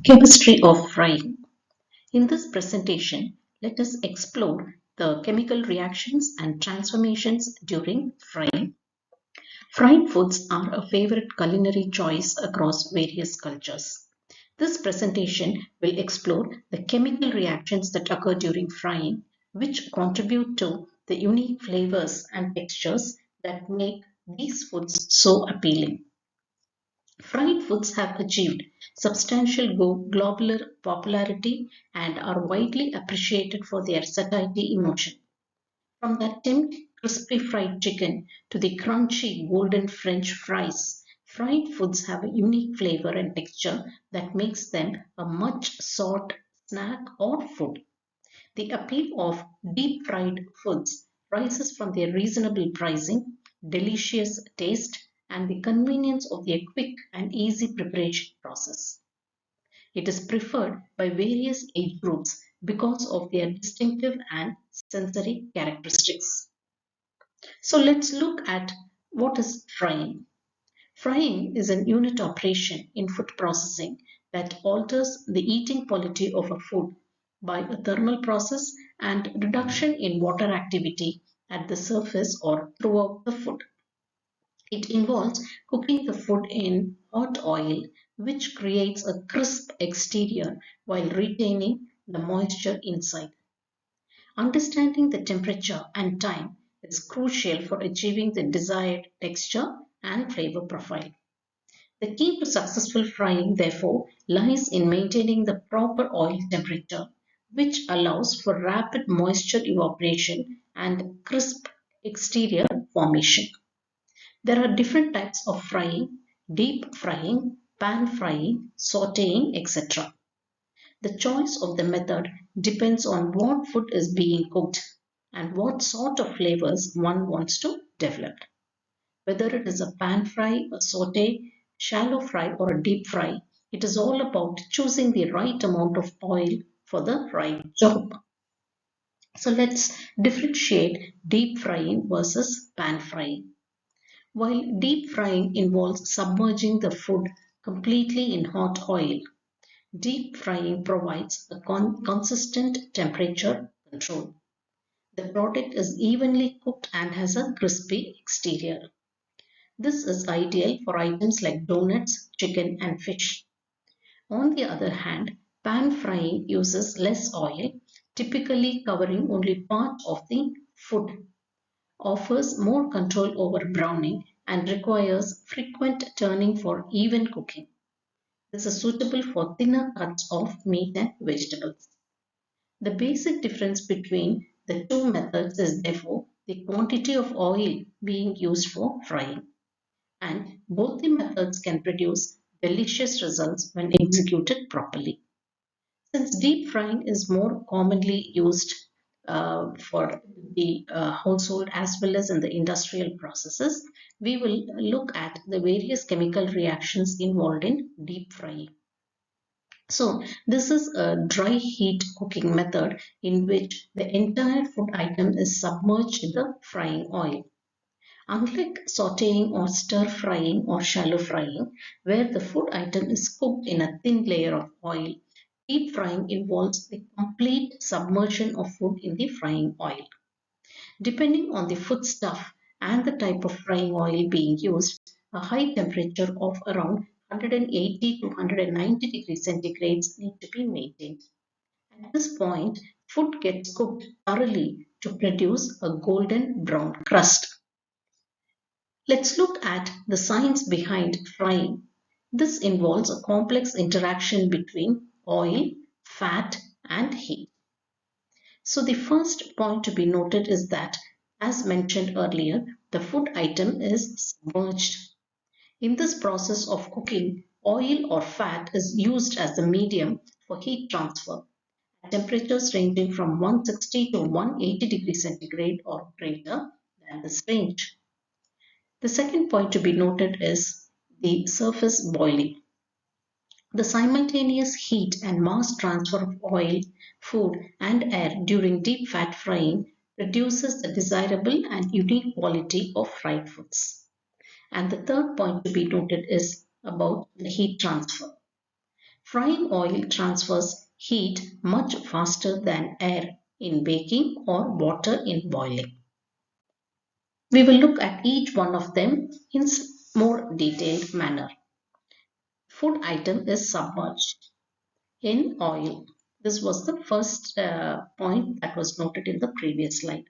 Chemistry of frying. In this presentation, let us explore the chemical reactions and transformations during frying. Fried foods are a favorite culinary choice across various cultures. This presentation will explore the chemical reactions that occur during frying, which contribute to the unique flavors and textures that make these foods so appealing. Fried foods have achieved substantial global popularity and are widely appreciated for their satiety emotion. From the tempt crispy fried chicken to the crunchy golden French fries, fried foods have a unique flavor and texture that makes them a much sought snack or food. The appeal of deep fried foods rises from their reasonable pricing, delicious taste, and the convenience of their quick and easy preparation process. It is preferred by various age groups because of their distinctive and sensory characteristics. So let's look at what is frying. Frying is an unit operation in food processing that alters the eating quality of a food by a thermal process and reduction in water activity at the surface or throughout the food. It involves cooking the food in hot oil, which creates a crisp exterior while retaining the moisture inside. Understanding the temperature and time is crucial for achieving the desired texture and flavor profile. The key to successful frying, therefore, lies in maintaining the proper oil temperature, which allows for rapid moisture evaporation and crisp exterior formation. There are different types of frying: deep frying, pan frying, sauteing, etc. The choice of the method depends on what food is being cooked and what sort of flavors one wants to develop. Whether it is a pan fry, a saute, shallow fry, or a deep fry, it is all about choosing the right amount of oil for the right job. So let's differentiate deep frying versus pan frying. While deep frying involves submerging the food completely in hot oil, deep frying provides a consistent temperature control. The product is evenly cooked and has a crispy exterior. This is ideal for items like donuts, chicken, and fish. On the other hand, pan frying uses less oil, typically covering only part of the food, offers more control over browning, and requires frequent turning for even cooking. This is suitable for thinner cuts of meat and vegetables. The basic difference between the two methods is therefore the quantity of oil being used for frying, and both the methods can produce delicious results when executed properly. Since deep frying is more commonly used for the household as well as in the industrial processes, we will look at the various chemical reactions involved in deep frying. So, this is a dry heat cooking method in which the entire food item is submerged in the frying oil. Unlike sauteing or stir frying or shallow frying, where the food item is cooked in a thin layer of oil, deep frying involves the complete submersion of food in the frying oil. Depending on the foodstuff and the type of frying oil being used, a high temperature of around 180 to 190 degrees centigrades need to be maintained. At this point, food gets cooked thoroughly to produce a golden brown crust. Let's look at the science behind frying. This involves a complex interaction between oil, fat, and heat. So, the first point to be noted is that, as mentioned earlier, the food item is submerged. In this process of cooking, oil or fat is used as the medium for heat transfer at temperatures ranging from 160 to 180 degrees centigrade or greater than this range. The second point to be noted is the surface boiling. The simultaneous heat and mass transfer of oil, food, and air during deep fat frying produces the desirable and unique quality of fried foods. And the third point to be noted is about the heat transfer. Frying oil transfers heat much faster than air in baking or water in boiling. We will look at each one of them in more detailed manner. Food item is submerged in oil. This was the first point that was noted in the previous slide.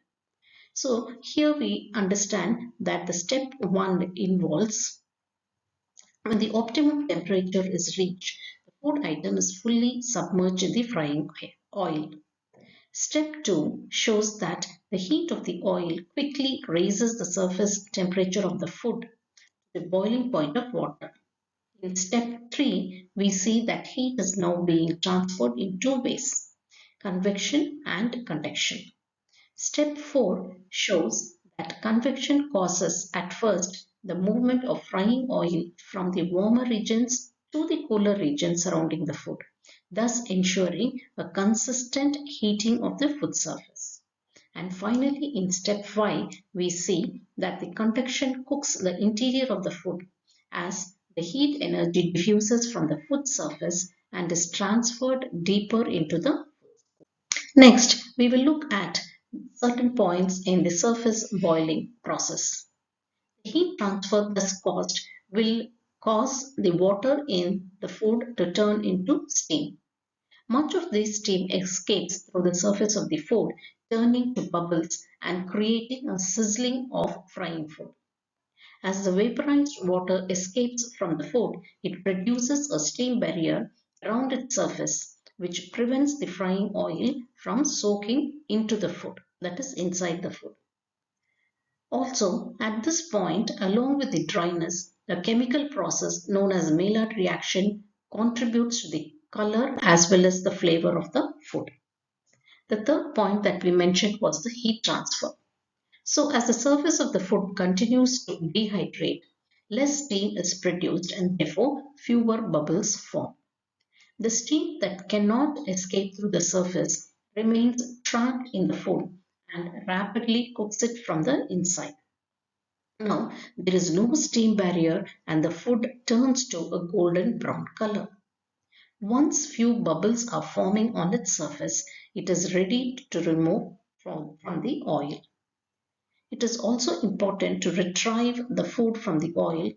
So here we understand that the step 1 involves when the optimum temperature is reached, the food item is fully submerged in the frying oil. Step 2 shows that the heat of the oil quickly raises the surface temperature of the food to the boiling point of water. In step 3, we see that heat is now being transferred in two ways, convection and conduction. Step 4 shows that convection causes at first the movement of frying oil from the warmer regions to the cooler regions surrounding the food, thus ensuring a consistent heating of the food surface. And finally, in step 5, we see that the conduction cooks the interior of the food as the heat energy diffuses from the food surface and is transferred deeper into the. Next, we will look at certain points in the surface boiling process. The heat transfer thus caused will cause the water in the food to turn into steam. Much of this steam escapes through the surface of the food, turning to bubbles and creating a sizzling of frying food. As the vaporized water escapes from the food, it produces a steam barrier around its surface, which prevents the frying oil from soaking into the food, that is, inside the food. Also, at this point, along with the dryness, a chemical process known as Maillard reaction contributes to the color as well as the flavor of the food. The third point that we mentioned was the heat transfer. So as the surface of the food continues to dehydrate, less steam is produced and therefore fewer bubbles form. The steam that cannot escape through the surface remains trapped in the food and rapidly cooks it from the inside. Now, there is no steam barrier and the food turns to a golden brown color. Once few bubbles are forming on its surface, it is ready to remove from the oil. It is also important to retrieve the food from the oil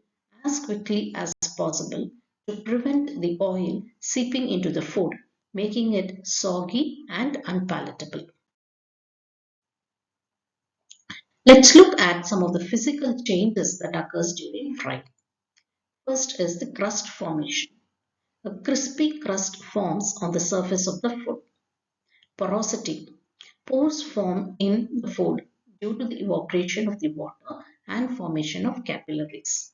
as quickly as possible to prevent the oil seeping into the food, making it soggy and unpalatable. Let's look at some of the physical changes that occurs during frying. First is the crust formation. A crispy crust forms on the surface of the food. Porosity. Pores form in the food due to the evaporation of the water and formation of capillaries.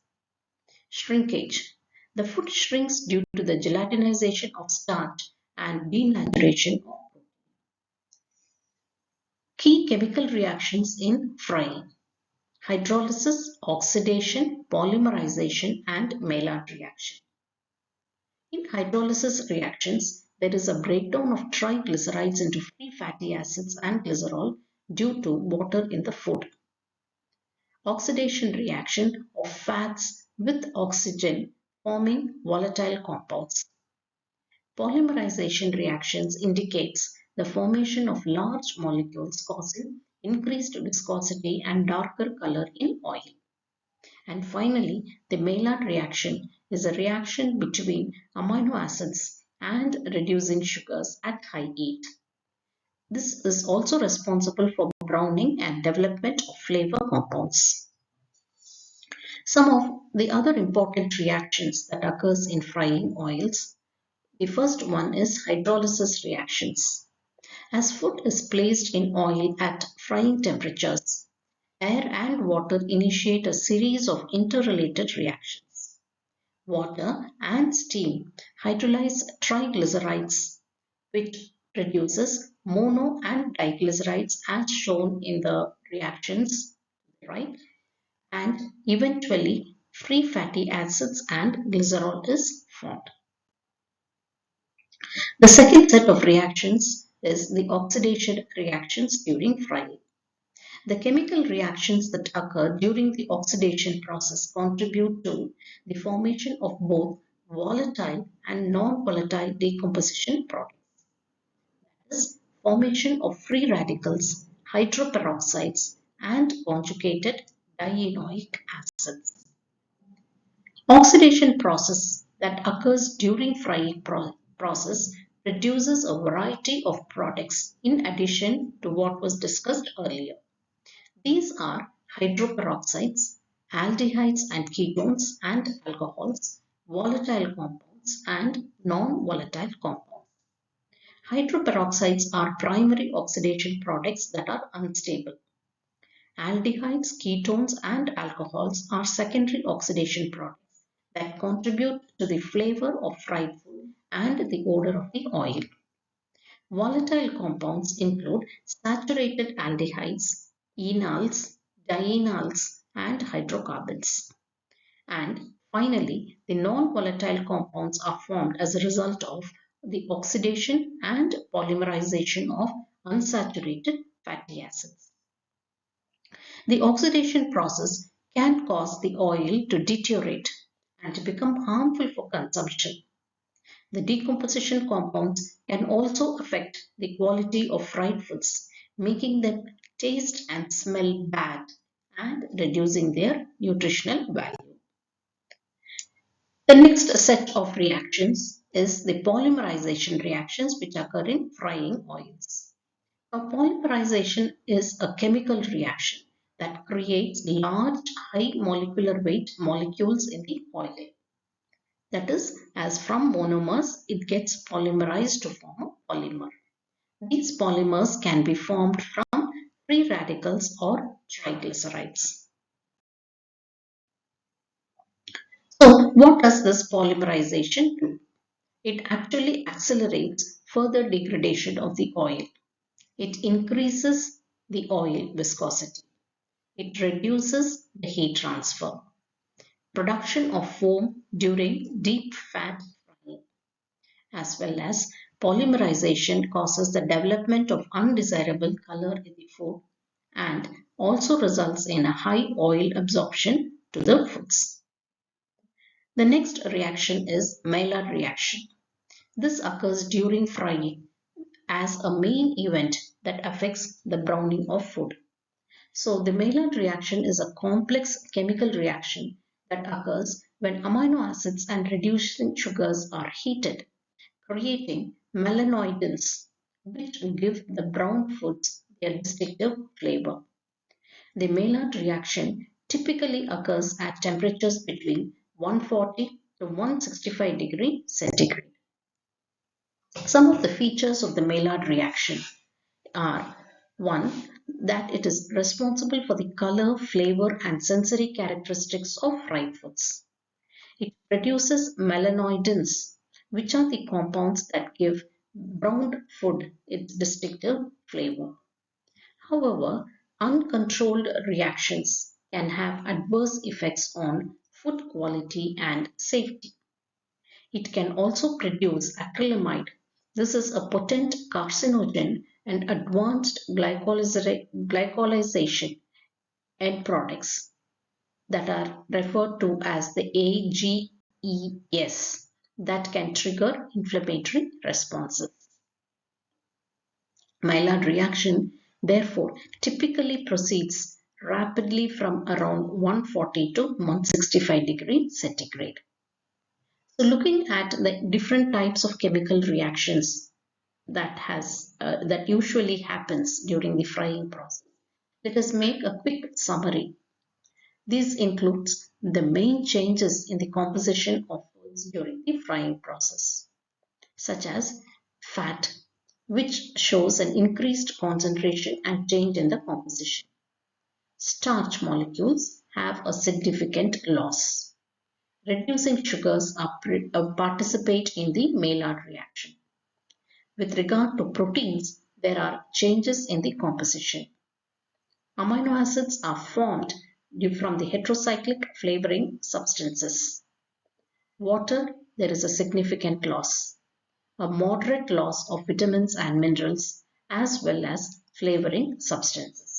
Shrinkage. The food shrinks due to the gelatinization of starch and denaturation of protein. Key chemical reactions in frying. Hydrolysis, oxidation, polymerization, and Maillard reaction. In hydrolysis reactions, there is a breakdown of triglycerides into free fatty acids and glycerol due to water in the food. Oxidation reaction of fats with oxygen forming volatile compounds. Polymerization reactions indicates the formation of large molecules causing increased viscosity and darker color in oil. And finally, the Maillard reaction is a reaction between amino acids and reducing sugars at high heat. This is also responsible for browning and development of flavor compounds. Some of the other important reactions that occurs in frying oils. The first one is hydrolysis reactions. As food is placed in oil at frying temperatures, air and water initiate a series of interrelated reactions. Water and steam hydrolyze triglycerides, which produces mono and diglycerides as shown in the reactions, right? And eventually free fatty acids and glycerol is formed. The second set of reactions is the oxidation reactions during frying. The chemical reactions that occur during the oxidation process contribute to the formation of both volatile and non-volatile decomposition products. This formation of free radicals, hydroperoxides, and conjugated dienoic acids. Oxidation process that occurs during frying process produces a variety of products in addition to what was discussed earlier. These are hydroperoxides, aldehydes and ketones and alcohols, volatile compounds and non-volatile compounds. Hydroperoxides are primary oxidation products that are unstable. Aldehydes, ketones and alcohols are secondary oxidation products that contribute to the flavor of fried food and the odor of the oil. Volatile compounds include saturated aldehydes, enols, dienols, and hydrocarbons. And finally, the non-volatile compounds are formed as a result of the oxidation and polymerization of unsaturated fatty acids. The oxidation process can cause the oil to deteriorate and to become harmful for consumption. The decomposition compounds can also affect the quality of fried foods, making them taste and smell bad and reducing their nutritional value. The next set of reactions is the polymerization reactions which occur in frying oils. A polymerization is a chemical reaction that creates large high molecular weight molecules in the oil. That is, as from monomers, it gets polymerized to form a polymer. These polymers can be formed from free radicals or triglycerides. So, what does this polymerization do? It actually accelerates further degradation of the oil. It increases the oil viscosity. It reduces the heat transfer, production of foam during deep fat frying, as well as polymerization causes the development of undesirable color in the food and also results in a high oil absorption to the foods. The next reaction is Maillard reaction. This occurs during frying as a main event that affects the browning of food. So the Maillard reaction is a complex chemical reaction that occurs when amino acids and reducing sugars are heated, creating melanoidins, which give the brown foods their distinctive flavor. The Maillard reaction typically occurs at temperatures between 140 to 165 degrees centigrade. Some of the features of the Maillard reaction are: 1. That it is responsible for the color, flavor, and sensory characteristics of fried foods. It produces melanoidins, which are the compounds that give browned food its distinctive flavor. However, uncontrolled reactions can have adverse effects on food quality and safety. It can also produce acrylamide. This is a potent carcinogen and advanced glycolization end products that are referred to as the AGEs that can trigger inflammatory responses. Maillard reaction, therefore, typically proceeds rapidly from around 140 to 165 degrees centigrade. So looking at the different types of chemical reactions that usually happens during the frying process, let us make a quick summary. This includes the main changes in the composition of foods during the frying process, such as fat, which shows an increased concentration and change in the composition. Starch molecules have a significant loss. Reducing sugars participate in the Maillard reaction. With regard to proteins, there are changes in the composition. Amino acids are formed from the heterocyclic flavoring substances. Water, there is a significant loss. A moderate loss of vitamins and minerals as well as flavoring substances.